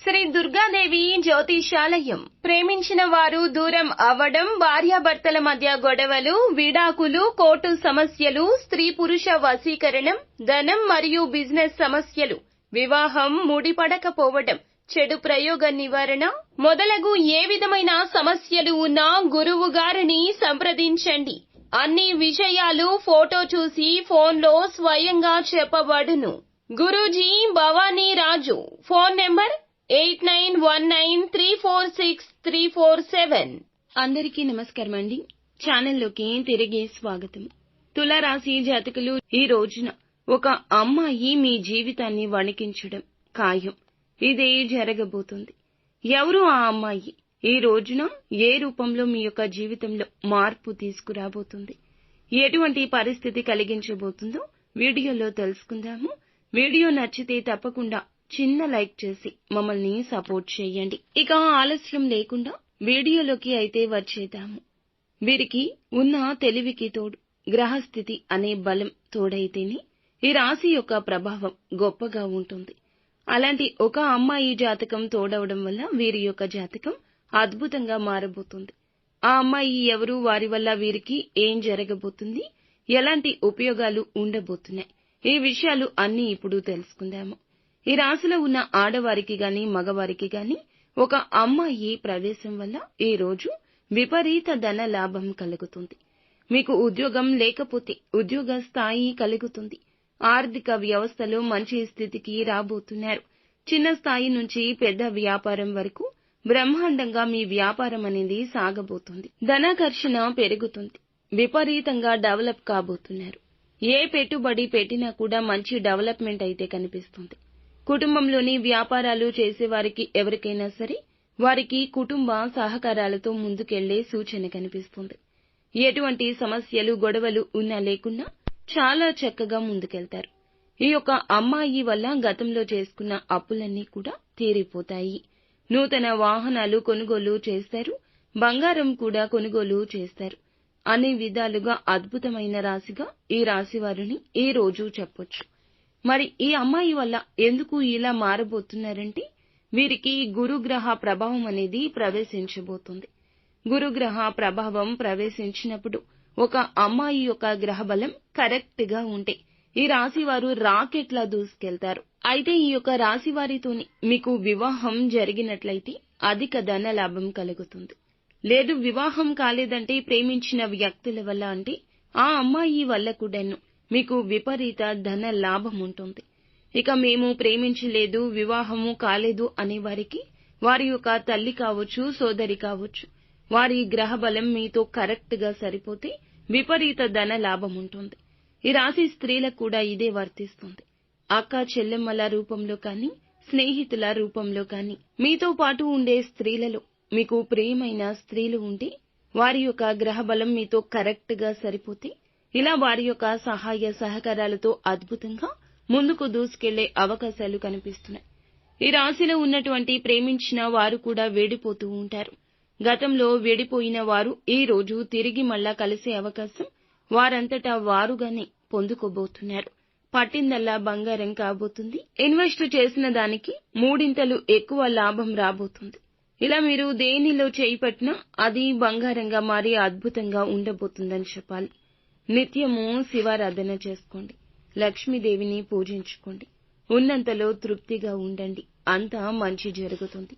శ్రీ దుర్గాదేవి జ్యోతిషాలయం. ప్రేమించిన వారు దూరం అవ్వడం, భార్యాభర్తల మధ్య గొడవలు, విడాకులు, కోర్టు సమస్యలు, స్త్రీ పురుష వశీకరణం, ధనం మరియు బిజినెస్ సమస్యలు, వివాహం ముడిపడకపోవడం, చెడు ప్రయోగ నివారణ మొదలగు ఏ విధమైన సమస్యలు ఉన్నా గురువు గారిని సంప్రదించండి. అన్ని విషయాలు ఫోటో చూసి ఫోన్లో స్వయంగా చెప్పబడును. గురూజీ భవానీ రాజు. Phone number 8919346347. అందరికీ నమస్కారం అండి. ఛానల్లోకి తిరిగి స్వాగతం. తులారాశి జాతకులు, ఈ రోజున ఒక అమ్మాయి మీ జీవితాన్ని వణికించడం ఖాయం. ఇదే జరగబోతుంది. ఎవరు ఆ అమ్మాయి? ఈ రోజున ఏ రూపంలో మీ యొక్క జీవితంలో మార్పు తీసుకురాబోతుంది, ఎటువంటి పరిస్థితి కలిగించబోతుందో వీడియోలో తెలుసుకుందాము. వీడియో నచ్చితే తప్పకుండా చిన్న లైక్ చేసి మమ్మల్ని సపోర్ట్ చేయండి. ఇక ఆలస్యం లేకుండా వీడియోలోకి అయితే వచ్చేద్దాము. వీరికి ఉన్న తెలివికి తోడు గ్రహస్థితి అనే బలం తోడైతేనే ఈ రాశి యొక్క ప్రభావం గొప్పగా ఉంటుంది. అలాంటి ఒక అమ్మాయి జాతకం తోడవడం వల్ల వీరి యొక్క జాతకం అద్భుతంగా మారబోతుంది. ఆ అమ్మాయి ఎవరు, వారి వల్ల వీరికి ఏం జరగబోతుంది, ఎలాంటి ఉపయోగాలు ఉండబోతున్నాయి, ఈ విషయాలు అన్నీ ఇప్పుడు తెలుసుకుందాము. ఈ రాశిలో ఉన్న ఆడవారికి గాని మగవారికి గాని ఒక అమ్మాయి ప్రవేశం వల్ల ఈ రోజు విపరీత ధన లాభం కలుగుతుంది. మీకు ఉద్యోగం లేకపోతే ఉద్యోగ స్థాయి కలుగుతుంది. ఆర్థిక వ్యవస్థలో మంచి స్థితికి రాబోతున్నారు. చిన్న స్థాయి నుంచి పెద్ద వ్యాపారం వరకు బ్రహ్మాండంగా మీ వ్యాపారం అనేది సాగబోతుంది. ధనాకర్షణ పెరుగుతుంది. విపరీతంగా డెవలప్ కాబోతున్నారు. ఏ పెట్టుబడి పెట్టినా కూడా మంచి డెవలప్మెంట్ అయితే కనిపిస్తుంది. కుటుంబంలోని వ్యాపారాలు చేసేవారికి ఎవరికైనా సరే వారికి కుటుంబ సహకారాలతో ముందుకెళ్లే సూచన కనిపిస్తుంది. ఎటువంటి సమస్యలు గొడవలు ఉన్నా లేకున్నా చాలా చక్కగా ముందుకెళ్తారు. ఈ యొక్క అమ్మాయి వల్ల గతంలో చేసుకున్న అప్పులన్నీ కూడా తీరిపోతాయి. నూతన వాహనాలు కొనుగోలు చేస్తారు. బంగారం కూడా కొనుగోలు చేస్తారు. అన్ని విధాలుగా అద్భుతమైన రాశిగా ఈ రాశి వారిని ఈ రోజు చెప్పొచ్చు. మరి ఈ అమ్మాయి వల్ల ఎందుకు ఇలా మారబోతున్నారంటే వీరికి గురుగ్రహ ప్రభావం అనేది ప్రవేశించబోతుంది. గురుగ్రహ ప్రభావం ప్రవేశించినప్పుడు ఒక అమ్మాయి యొక్క గ్రహ బలం కరెక్ట్ గా ఉంటే ఈ రాశి వారు రాకెట్లా దూసుకెళ్తారు. అయితే ఈ యొక్క రాశి వారితోని మీకు వివాహం జరిగినట్లయితే అధిక ధన లాభం కలుగుతుంది. లేదు వివాహం కాలేదంటే ప్రేమించిన వ్యక్తుల వల్ల అంటే ఆ అమ్మాయి వల్ల కూడాను మీకు విపరీత ధన లాభం ఉంటుంది. ఇక మేము ప్రేమించలేదు, వివాహము కాలేదు అనే వారికి వారి యొక్క తల్లి కావచ్చు, సోదరి కావచ్చు, వారి గ్రహ బలం మీతో కరెక్ట్ గా సరిపోతే విపరీత ధన లాభం ఉంటుంది. ఈ రాశి స్త్రీలకు కూడా ఇదే వర్తిస్తుంది. అక్క చెల్లెమ్మల రూపంలో కానీ, స్నేహితుల రూపంలో కానీ, మీతో పాటు ఉండే స్త్రీలలో మీకు ప్రియమైన స్త్రీలు ఉంటే వారి యొక్క గ్రహ బలం మీతో కరెక్ట్ గా సరిపోతే ఇలా వారి యొక్క సహాయ సహకారాలతో అద్భుతంగా ముందుకు దూసుకెళ్లే అవకాశాలు కనిపిస్తున్నాయి. ఈ రాశిలో ఉన్నటువంటి ప్రేమించిన వారు కూడా వేడిపోతూ ఉంటారు. గతంలో వేడిపోయిన వారు ఈ రోజు తిరిగి మళ్ళా కలిసే అవకాశం వారంతటా వారుగానే పొందుకోబోతున్నారు. పట్టిందల్లా బంగారం కాబోతుంది. ఇన్వెస్ట్ చేసిన దానికి మూడింతలు ఎక్కువ లాభం రాబోతుంది. ఇలా మీరు దేనిలో చేయిపట్టినా అది బంగారంగా మారి అద్భుతంగా ఉండబోతుందని చెప్పాలి. నిత్యము శివారాధన చేసుకోండి. లక్ష్మీదేవిని పూజించుకోండి. ఉన్నంతలో తృప్తిగా ఉండండి. అంతా మంచి జరుగుతుంది.